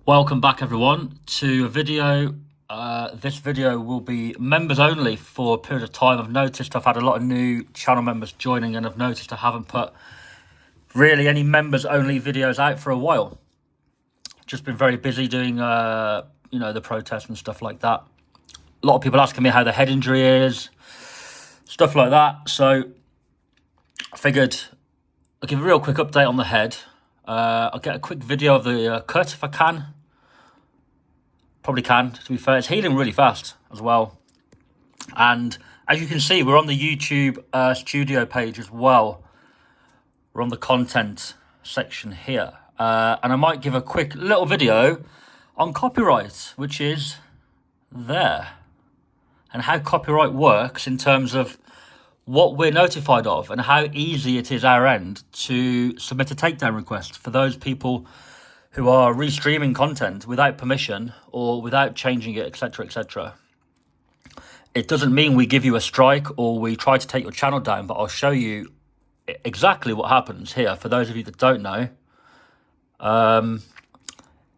Welcome back everyone to a video. This video will be members only for a period of time. I've noticed I've had a lot of new channel members joining, and I've noticed I haven't put really any members only videos out for a while. Just been very busy doing the protests and stuff like that. A lot of people asking me how the head injury is, stuff like that. So I figured I'll give a real quick update on the head. I'll get a quick video of the cut if I can. Probably can, to be fair. It's healing really fast as well. And as you can see, we're on the YouTube studio page as well. We're on the content section here. And I might give a quick little video on copyright, which is there. And how copyright works in terms of what we're notified of and how easy it is our end to submit a takedown request for those people who are restreaming content without permission or without changing it, etc., etc. It doesn't mean we give you a strike or we try to take your channel down, but I'll show you exactly what happens here for those of you that don't know.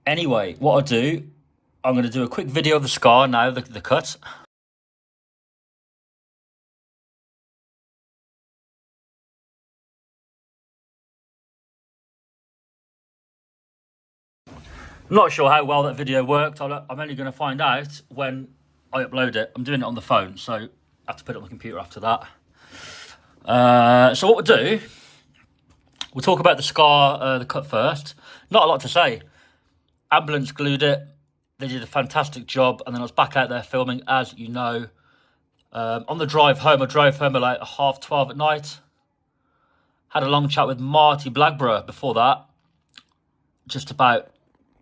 Anyway, what I'll do, I'm going to do a quick video of the scar now, the cut. I'm not sure how well that video worked. I'm only going to find out when I upload it. I'm doing it on the phone, so I have to put it on the computer after that. So what we'll do, we'll talk about the scar, the cut first. Not a lot to say. Ambulance glued it. They did a fantastic job, and then I was back out there filming, as you know. On the drive home, I drove home at like 12:30 at night. Had a long chat with Marty Blackburrow before that, just about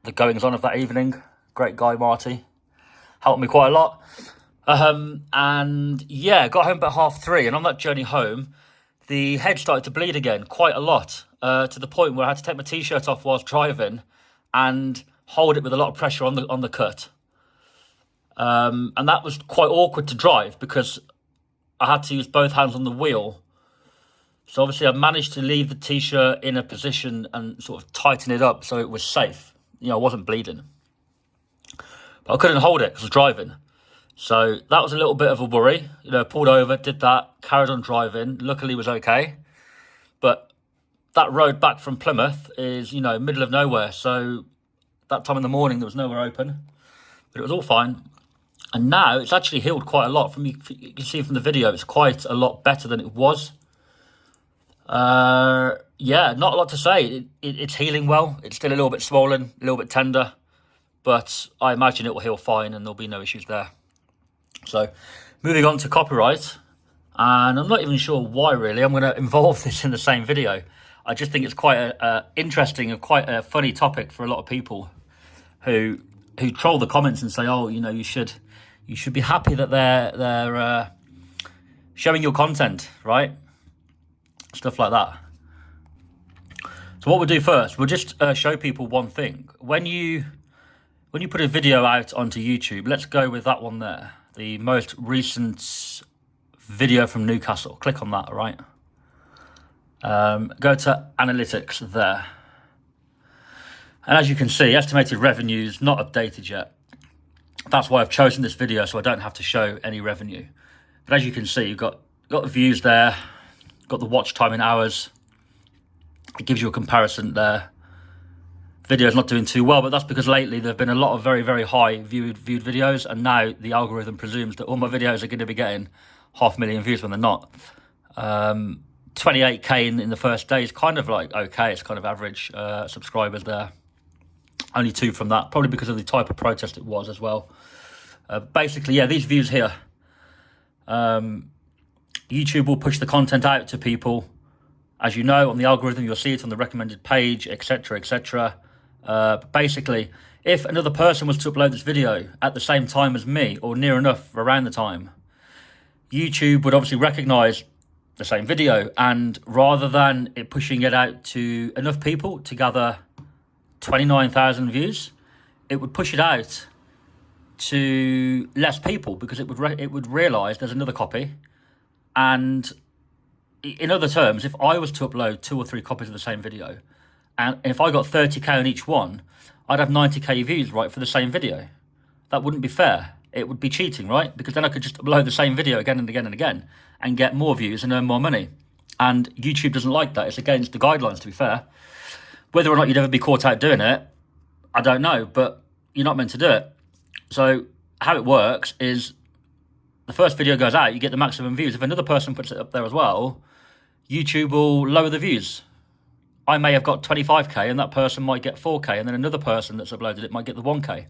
the goings on of that evening. Great guy, Marty. Helped me quite a lot. And yeah, got home about 3:30, and on that journey home, the head started to bleed again quite a lot, to the point where I had to take my t-shirt off whilst driving and hold it with a lot of pressure on the cut. And that was quite awkward to drive because I had to use both hands on the wheel. So obviously I managed to leave the t-shirt in a position and sort of tighten it up so it was safe. I wasn't bleeding. But I couldn't hold it because I was driving. So that was a little bit of a worry. Pulled over, did that, carried on driving. Luckily it was okay. But that road back from Plymouth is, middle of nowhere. So that time in the morning there was nowhere open. But it was all fine. And now it's actually healed quite a lot. You can see from the video, it's quite a lot better than it was. Yeah, not a lot to say. It's healing well. It's still a little bit swollen, a little bit tender, but I imagine it will heal fine and there'll be no issues there. So moving on to copyright, and I'm not even sure why really I'm going to involve this in the same video. I just think it's quite a interesting and quite a funny topic for a lot of people who troll the comments and say, oh, you should be happy that they're showing your content, right? Stuff like that. So what we'll do first, we'll just show people one thing. When you put a video out onto YouTube, let's go with that one there, the most recent video from Newcastle. Click on that, right? Go to analytics there. And as you can see, estimated revenues not updated yet. That's why I've chosen this video, so I don't have to show any revenue. But as you can see, you've got the views there, got the watch time in hours. It gives you a comparison there. Video's not doing too well, but that's because lately there have been a lot of very, very high viewed videos, and now the algorithm presumes that all my videos are going to be getting 500,000 views when they're not. 28k in the first day is kind of like okay, it's kind of average subscribers there. Only 2 from that, probably because of the type of protest it was as well. Basically, yeah, these views here. YouTube will push the content out to people. As you know, on the algorithm, you'll see it on the recommended page, etc., etc. Basically, if another person was to upload this video at the same time as me, or near enough around the time, YouTube would obviously recognize the same video, and rather than it pushing it out to enough people to gather 29,000 views, it would push it out to less people because it would realize there's another copy. And in other terms, if I was to upload 2 or 3 copies of the same video And if I got 30k on each one, I'd have 90k views, right, for the same video. That wouldn't be fair. It would be cheating, right? Because then I could just upload the same video again and again and again and get more views and earn more money. And YouTube doesn't like that. It's against the guidelines, to be fair. Whether or not you'd ever be caught out doing it, I don't know, but you're not meant to do it. So how it works is the first video goes out, you get the maximum views. If another person puts it up there as well, YouTube will lower the views. I may have got 25k and that person might get 4k, and then another person that's uploaded it might get the 1k.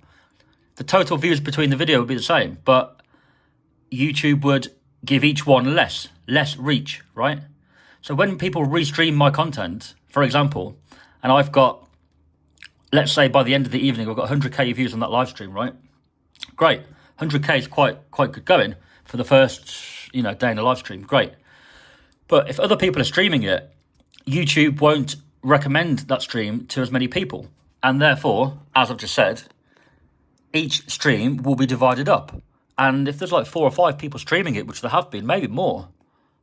The total views between the video would be the same, but YouTube would give each one less reach, right? So when people restream my content, for example, and I've got, let's say by the end of the evening, I've got 100k views on that live stream, right? Great. 100k is quite good going for the first, day in a live stream. Great. But if other people are streaming it, YouTube won't recommend that stream to as many people. And therefore, as I've just said, each stream will be divided up. And if there's like 4 or 5 people streaming it, which there have been, maybe more,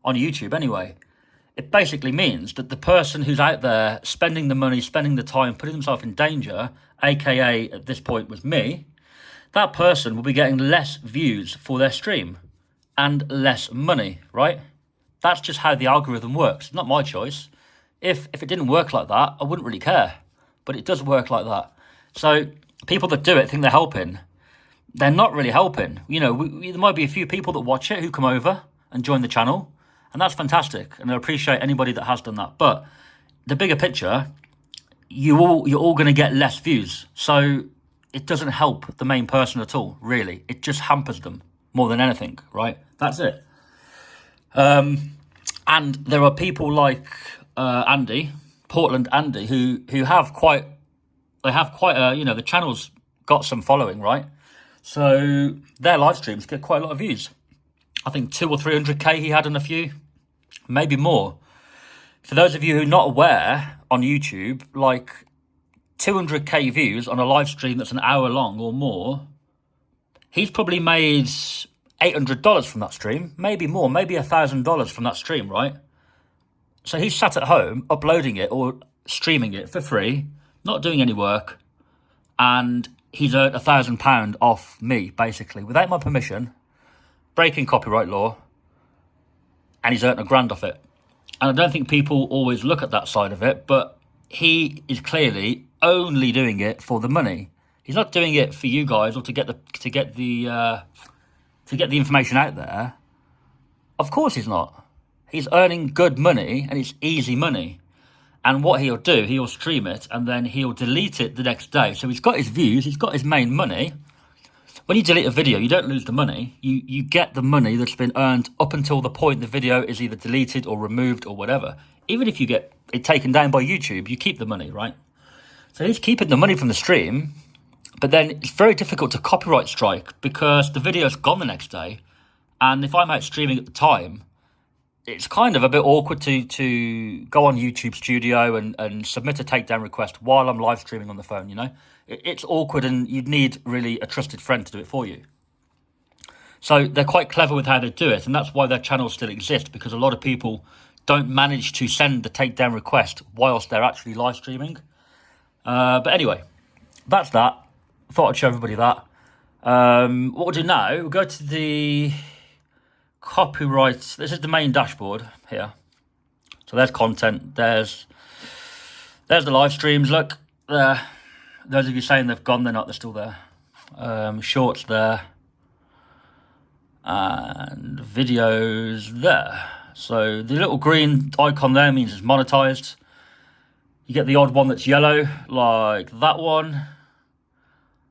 on YouTube anyway, it basically means that the person who's out there spending the money, spending the time, putting themselves in danger, aka at this point was me, that person will be getting less views for their stream and less money, right? That's just how the algorithm works. It's not my choice. If it didn't work like that, I wouldn't really care. But it does work like that. So people that do it think they're helping. They're not really helping. There might be a few people that watch it who come over and join the channel. And that's fantastic. And I appreciate anybody that has done that. But the bigger picture, you're all going to get less views. So it doesn't help the main person at all, really. It just hampers them more than anything, right? That's it. And there are people like Andy, Portland Andy, who have quite a, the channel's got some following, right? So their live streams get quite a lot of views. I think 200 or 300k he had on a few, maybe more. For those of you who are not aware, on YouTube, like 200k views on a live stream that's an hour long or more, he's probably made $800 from that stream, maybe more, maybe $1,000 from that stream, right? So he's sat at home uploading it or streaming it for free, not doing any work, and he's earned £1,000 off me, basically, without my permission, breaking copyright law, and he's earned £1,000 off it. And I don't think people always look at that side of it, but he is clearly only doing it for the money. He's not doing it for you guys or to get the information out there. Of course he's not. He's earning good money, and it's easy money. And what he'll do, he'll stream it, and then he'll delete it the next day. So he's got his views, he's got his main money. When you delete a video, you don't lose the money. You get the money that's been earned up until the point the video is either deleted or removed or whatever. Even if you get it taken down by YouTube, you keep the money, right? So he's keeping the money from the stream, but then it's very difficult to copyright strike because the video's gone the next day. And if I'm out streaming at the time, it's kind of a bit awkward to go on YouTube Studio and submit a takedown request while I'm live streaming on the phone, It's awkward, and you'd need really a trusted friend to do it for you. So they're quite clever with how they do it, and that's why their channels still exist, because a lot of people don't manage to send the takedown request whilst they're actually live streaming. But anyway, that's that. Thought I'd show everybody that. What we'll do now, we'll go to the copyright. This is the main dashboard here. So there's content. There's the live streams. Look there. Those of you saying they've gone, they're not. They're still there. Shorts there. And videos there. So the little green icon there means it's monetized. You get the odd one that's yellow, like that one.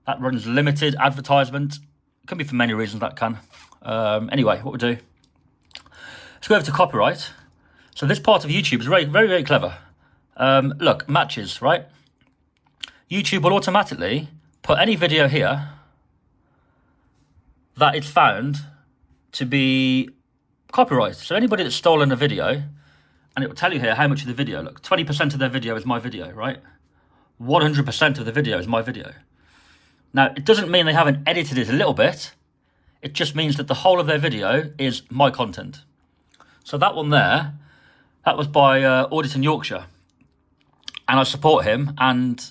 That runs limited advertisement. It can be for many reasons, that can. Anyway, what we'll do, let's go over to copyright. So this part of YouTube is very, very, very clever. Look, matches, right? YouTube will automatically put any video here that it's found to be copyright. So anybody that's stolen a video, and it will tell you here how much of the video, look, 20% of their video is my video, right? 100% of the video is my video. Now, it doesn't mean they haven't edited it a little bit. It just means that the whole of their video is my content. So that one there, that was by Auditon Yorkshire. and I support him, and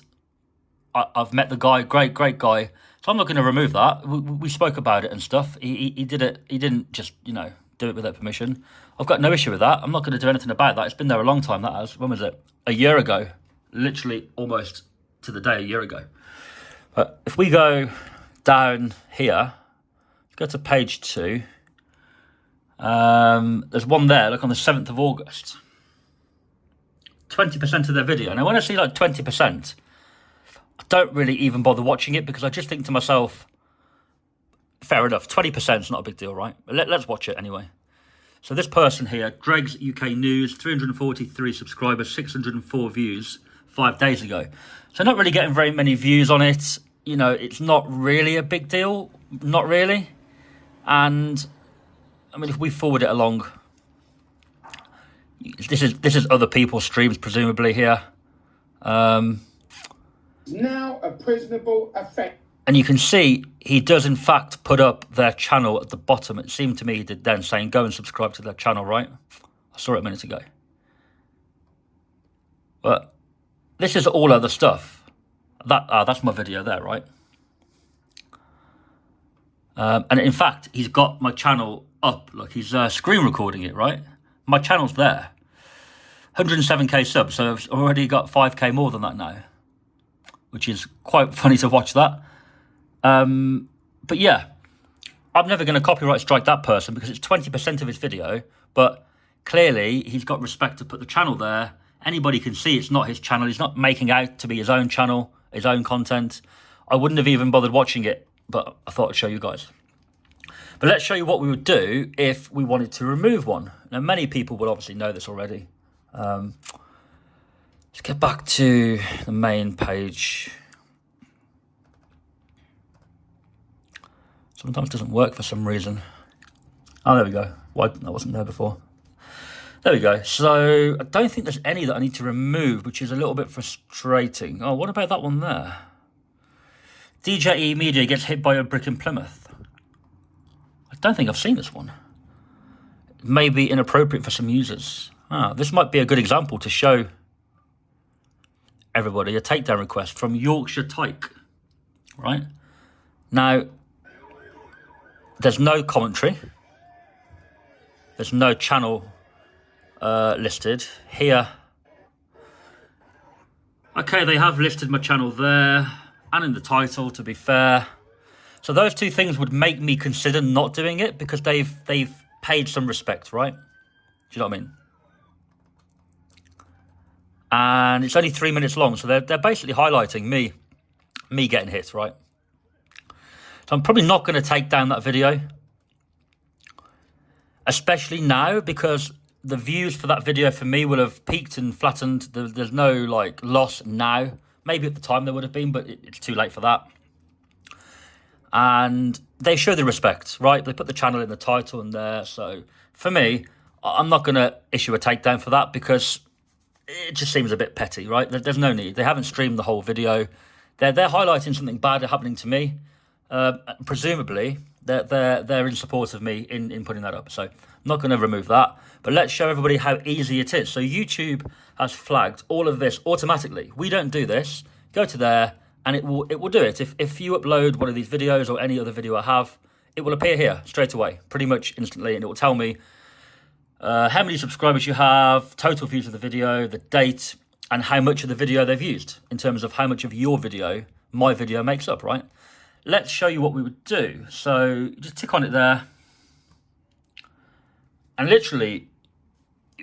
I've met the guy, great guy. So I'm not going to remove that. We spoke about it and stuff. He did it. He didn't just, you know, do it without permission. I've got no issue with that. I'm not going to do anything about that. It's been there a long time, that has. When was it? A year ago. Literally almost to the day a year ago. But if we go down here, go to page 2. There's one there, look, on the 7th of August. 20% of their video. Now, when I see like 20%, I don't really even bother watching it because I just think to myself, fair enough, 20% is not a big deal, right? But let's watch it anyway. So this person here, Greg's UK News, 343 subscribers, 604 views 5 days ago. So not really getting very many views on it. You know, it's not really a big deal, not really. And I mean, if we forward it along, this is other people's streams presumably here. Now a prisonable offence. And you can see he does in fact put up their channel at the bottom. It seemed to me he did then, saying go and subscribe to their channel, right? I saw it a minute ago. But this is all other stuff. That's my video there, right? And in fact, he's got my channel up. Look, he's screen recording it, right? My channel's there. 107k subs, so I've already got 5k more than that now, which is quite funny to watch that. But yeah, I'm never going to copyright strike that person because it's 20% of his video, but clearly he's got respect to put the channel there. Anybody can see it's not his channel. He's not making out to be his own channel, his own content. I wouldn't have even bothered watching it, but I thought I'd show you guys. But let's show you what we would do if we wanted to remove one. Now, many people will obviously know this already. Let's get back to the main page. Sometimes it doesn't work for some reason. Oh, there we go. Why that wasn't there before? There we go. So I don't think there's any that I need to remove, which is a little bit frustrating. Oh, what about that one there? DJE Media gets hit by a brick in Plymouth. I don't think I've seen this one. It may be inappropriate for some users. This might be a good example to show everybody a takedown request from Yorkshire Tyke, right? Now, there's no commentary. There's no channel listed here. Okay, they have listed my channel there and in the title, to be fair. So those two things would make me consider not doing it because they've paid some respect, right? Do you know what I mean? And it's only 3 minutes long, so they're basically highlighting me getting hit, right? So I'm probably not going to take down that video, especially now because the views for that video for me will have peaked and flattened. There's no like loss now. Maybe at the time there would have been, but it's too late for that. And they show the respect, right? They put the channel in the title and there. So for me, I'm not going to issue a takedown for that because it just seems a bit petty, right? There's no need. They haven't streamed the whole video. They're highlighting something bad happening to me. Presumably, they're in support of me in putting that up. So I'm not going to remove that. But let's show everybody how easy it is. So YouTube has flagged all of this automatically. We don't do this. Go to there and it will do it. If you upload one of these videos or any other video I have, it will appear here straight away, pretty much instantly, and it will tell me how many subscribers you have, total views of the video, the date, and how much of the video they've used in terms of how much of your video my video makes up, right? Let's show you what we would do. So just tick on it there. And literally,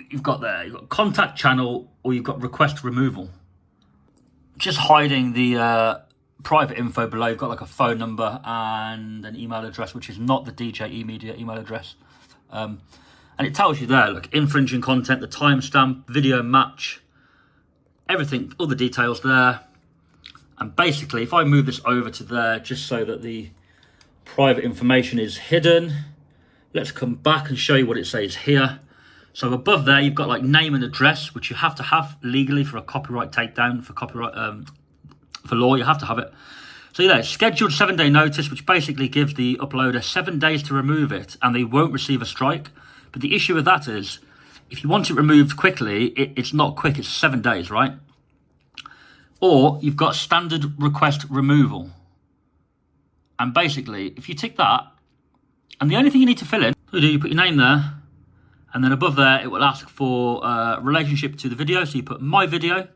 you've got contact channel or you've got request removal. Just hiding the private info below. You've got like a phone number and an email address, which is not the DJE Media email address. And it tells you there, look, infringing content, the timestamp, video match, everything, all the details there. And basically, if I move this over to there, just so that the private information is hidden, let's come back and show you what it says here. So above there, you've got like name and address, which you have to have legally for a copyright takedown, for copyright, for law, you have to have it. So yeah, scheduled 7-day notice, which basically gives the uploader 7 days to remove it, and they won't receive a strike. But the issue with that is, if you want it removed quickly, it's not quick, it's 7 days, right? Or you've got standard request removal. And basically, if you tick that, and the only thing you need to fill in, you put your name there, and then above there, it will ask for relationship to the video. So you put my video,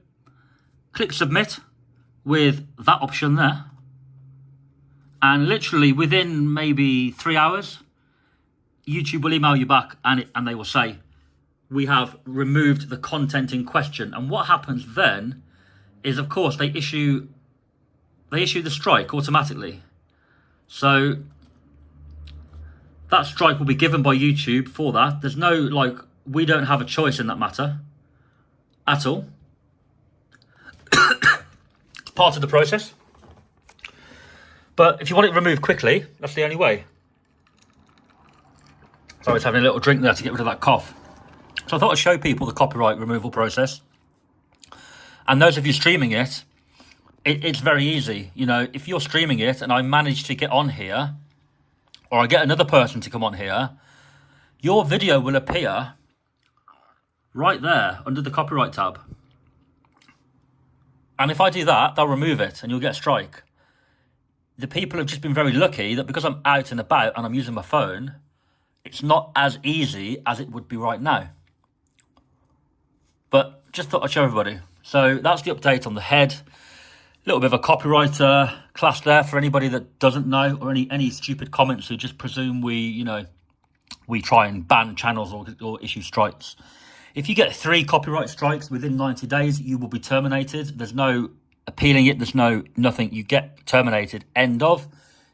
click submit with that option there. And literally within maybe 3 hours, YouTube will email you back and they will say, we have removed the content in question. And what happens then is, of course, they issue the strike automatically. So that strike will be given by YouTube for that. There's no, like, we don't have a choice in that matter at all. It's part of the process. But if you want it removed quickly, that's the only way. So I was having a little drink there to get rid of that cough. So I thought I'd show people the copyright removal process. And those of you streaming it, it's very easy. You know, if you're streaming it and I manage to get on here, or I get another person to come on here, your video will appear right there under the copyright tab. And if I do that, they'll remove it and you'll get a strike. The people have just been very lucky that because I'm out and about and I'm using my phone, it's not as easy as it would be right now. But just thought I'd show everybody. So that's the update on the head. A little bit of a copyright class there for anybody that doesn't know, or any stupid comments who just presume we try and ban channels or issue strikes. If you get 3 copyright strikes within 90 days, you will be terminated. There's no appealing it. There's nothing. You get terminated. End of.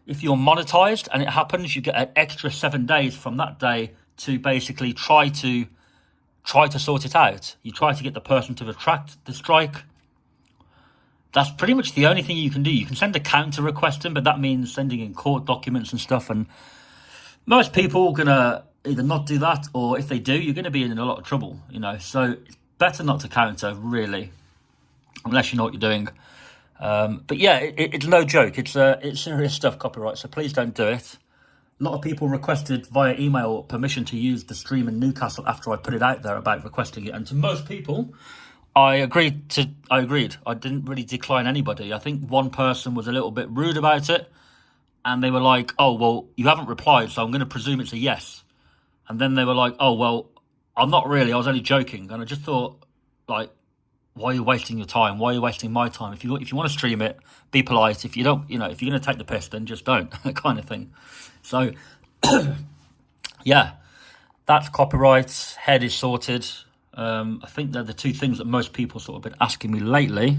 If you're monetized and it happens, you get an extra 7 days from that day to basically try to sort it out. You try to get the person to retract the strike. That's pretty much the only thing you can do. You can send a counter request in, but that means sending in court documents and stuff. And most people are gonna either not do that, or if they do, you're gonna be in a lot of trouble, you know. So it's better not to counter, really, unless you know what you're doing. But yeah, it's no joke. It's serious stuff, copyright. So please don't do it. A lot of people requested via email permission to use the stream in Newcastle after I put it out there about requesting it. And to most people, I agreed. I didn't really decline anybody. I think one person was a little bit rude about it. And they were like, oh, well, you haven't replied, so I'm going to presume it's a yes. And then they were like, oh, well, I'm not really. I was only joking. And I just thought, like, why are you wasting your time? Why are you wasting my time? If you want to stream it, be polite. If you don't, if you're going to take the piss, then just don't, kind of thing. So, yeah, that's copyright. Head is sorted. I think they're the 2 things that most people sort of been asking me lately.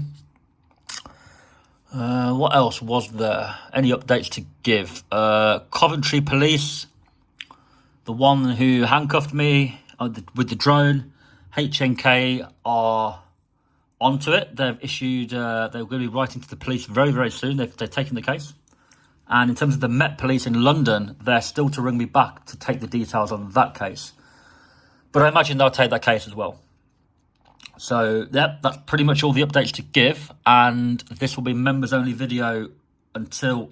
What else was there? Any updates to give? Coventry Police, the one who handcuffed me with the drone, HNK are onto it. They've issued, they're going to be writing to the police very, very soon. They've taken the case. And in terms of the Met Police in London, they're still to ring me back to take the details on that case. But I imagine they'll take that case as well. So, yeah, that's pretty much all the updates to give. And this will be members-only video until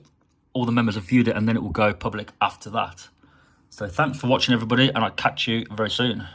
all the members have viewed it, and then it will go public after that. So thanks for watching, everybody, and I'll catch you very soon.